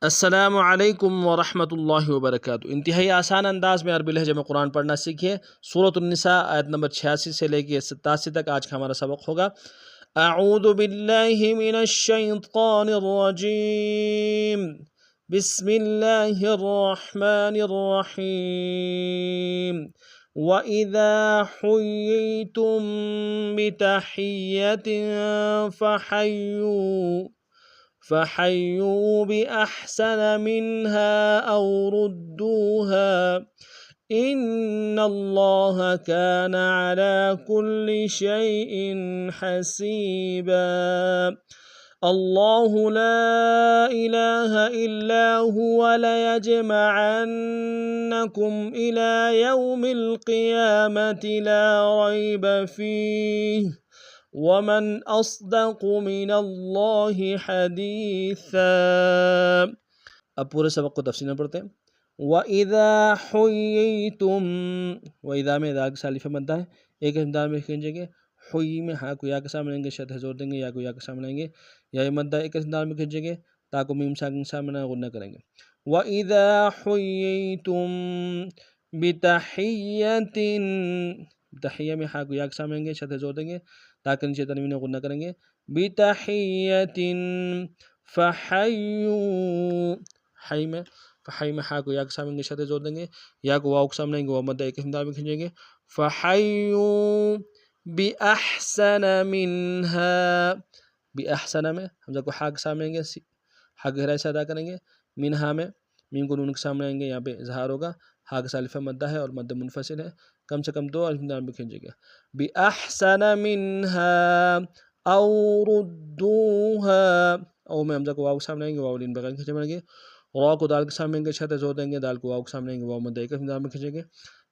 السلام علیکم ورحمۃ اللہ وبرکاتہ۔ انتہائی آسان انداز میں عربی لہجے میں قرآن پڑھنا سیکھیے۔ سورۃ النساء آیت نمبر 86 سے لے کے 87 تک آج کا ہمارا سبق ہوگا۔ اعوذ باللہ من الشیطان الرجیم، بسم اللہ الرحمن الرحیم۔ وَإِذَا حُيِّيتُم بِتَحِيَّةٍ فحيوا بأحسن منها أو ردوها إن الله كان على كل شيء حسيبا۔ الله لا إله إلا هو ليجمعنكم إلى يوم القيامة لا ريب فيه ومن اصدق من اللہ حدیثا۔ اب پورے سبق کو تفصیل میں پڑھتے ہیں۔ وَإِذَا حُيِّيتُم، وَإِذَا میں اذا کی الف مدہ ہے، ایک انداز میں کھینچیں گے۔ حُيِّ میں ہاں کو یا کے سامنے لیں گے، شد ہے زور دیں گے، یا کو یا کے سامنے لیں گے، یا مدہ ایک انداز میں کھینچیں گے، تا کو میم ساکن سامنے غنہ کریں گے۔ وَإِذَا حُيِّيتُم بِتَحِيَّةٍ، تحیہ میں ہاں کو یا کے سامنے لیں گے، شد ہے زور دیں گے، تاکہ نیچے تنوین غنہ کریں گے۔ بِتَحِيَّةٍ فَحَيُّوا، حی میں ہاں کو یا کے سامنے شد زور دیں گے، یا کو واو کے سامنے گے، واو مدہ ایک انداز میں کھینچیں گے۔ فَحَيُّوا بِأَحْسَنَ مِنْهَا، بِأَحْسَنَ میں حمزہ کو ہاں کے سامنے گے، ہاں گہرائی سے ادا کریں گے۔ منہا میں میم کو نون کے سامنے آئیں گے، یہاں پہ اظہار ہوگا، ہاں کے الف مدہ ہے اور مد منفصل ہے، کم سے کم 2 الف انداز میں کھینچیں گے۔ بِأَحْسَنَ مِنْهَا أَوْ رُدُّوهَا، او میں حمزہ کو واو کے سامنے آئیں گے، واو لین بغیر کھینچے پڑیں گے۔ را کو دال کے سامنے آئیں گے، شد زور دیں گے، دال کو واو کے سامنے آئیں گے، واو مدہ ایک انداز میں کھینچیں گے،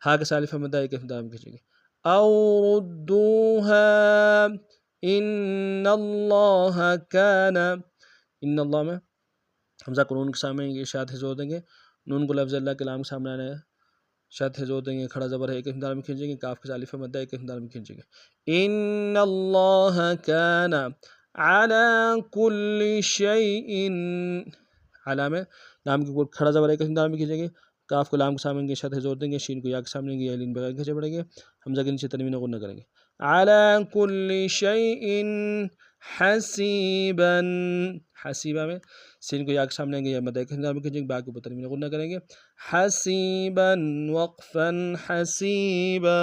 ہاں کے الف مدہ ایک انداز میں کھینچیں گے۔ أَوْ رُدُّوهَا إِنَّ اللَّهَ كَانَ، ان اللہ میں حمزہ کو نون کے سامنے آئیں گے، شاد ہے زور دیں گے، نون کو لفظ اللہ کے لام کے سامنے آنا ہے، شد ہے زور دیں گے، کھڑا زبر ہے ایک انداز میں کھینچیں گے، کاف کے الف مدہ ایک انداز میں کھینچیں گے۔ ان اللہ کان علی کل شیء، علی میں لام کے اوپر کھڑا زبر ایک انداز میں کھینچیں گے، کاف کو لام کے سامنے گے، شد ہے زور دیں گے، شین کو یا کے سامنے گے، یا لین بغیر کھینچے پڑیں گے، حمزہ کے نیچے تنوین غنہ کریں گے۔ علی کل شیء حسیبا، حسیبا میں سین کو یا کے سامنے گے، یا مدہ ایک انداز میں کھینچیں گے، با کے اوپر تنوین غنہ کریں گے۔ حسیبا وقفا حسیبا،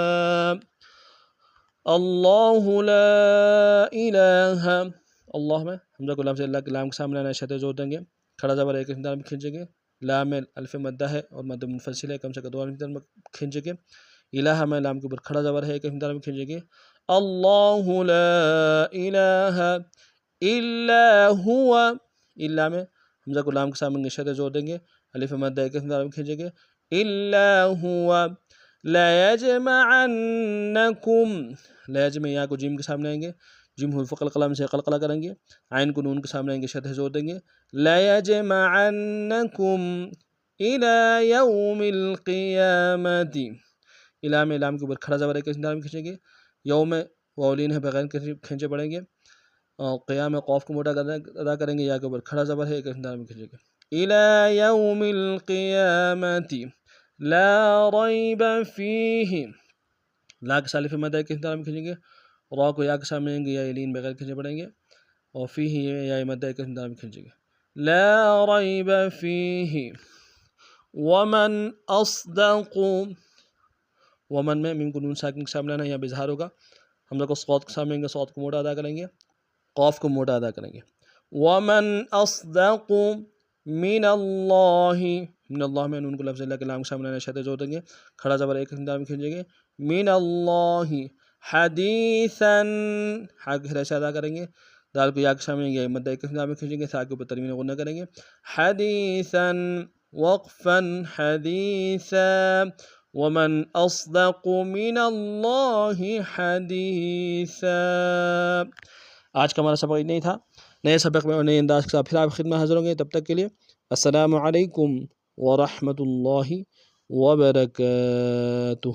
اللہ لا الہ، اللہ میں حمزہ کو لفظ اللہ کے لام کے سامنے آنا ہے، شد زور دیں گے، کھڑا زبر ایک انداز میں کھینچیں گے، لام میں الف مدہ ہے اور مد منفصل ہے، کم سے کم 2 الف میں کھینچیں گے۔ الہ میں لام کے اوپر کھڑا زبر ہے ایک انداز میں کھینچیں گے۔ اللہ لا الہ الا هو، الا میں حمزہ کو لام کے سامنے شد زور دیں گے، الف مدہ ایک انداز میں کھینچیں گے۔ الا هو لیجمعنکم، لیج میں یا کو جیم کے سامنے آئیں گے، جیم حروف قلقلہ میں سے قلقلہ کریں گے، عین کو نون کے سامنے آئیں گے، شد زور دیں گے۔ لیجمعنکم الی یوم القیامۃ، الی میں لام کے اوپر کھڑا زبر ایک انداز میں کھینچیں گے، یوم واو لین ہے بغیر کھینچے پڑیں گے، اور قیام قوف کو موٹا ادا کریں گے، یا کے اوپر کھڑا زبر ہے ایک انداز میں کھینچیں گے۔ الی یوم القیامۃ لا ریب فیہ، لا کے الف مدہ ایک انداز میں کھینچیں گے، را کو یا کے سامنے آئیں گے، یا لین بغیر کھینچے پڑیں گے، اور فیہ یا مدہ ایک انداز میں کھینچیں گے۔ لا ریب فیہ ومن اصدق، ومن میں میم کو نون ساکن کے سامنے آنا، یہاں بظہار ہوگا، حمزہ کو صاد کے سامنے آئیں گے، صاد کو موٹا ادا کریں گے، قاف کو موٹا ادا کریں گے۔ ومن اصدق من اللہ، من اللہ میں نون کو لفظ اللہ کے لام کے سامنے آنا، شد زور دیں گے، کھڑا زبر ایک انداز میں کھینچیں گے۔ من اللہ حدیثا، ہا گہرائی سے ادا کریں گے، دال کو یا کے سامنے گے، مدہ ایک انداز میں کھینچیں گے، سا کے اوپر تنوین غنہ کریں گے۔ حدیثا وقفا حدیثا ومن اصدق من اللہ حدیثا۔ آج کا ہمارا سبق اتنا ہی تھا، نئے سبق میں اور نئے انداز کے ساتھ پھر آپ خدمت حاضر ہوں گے، تب تک کے لیے السلام علیکم ورحمۃ اللہ وبرکاتہ۔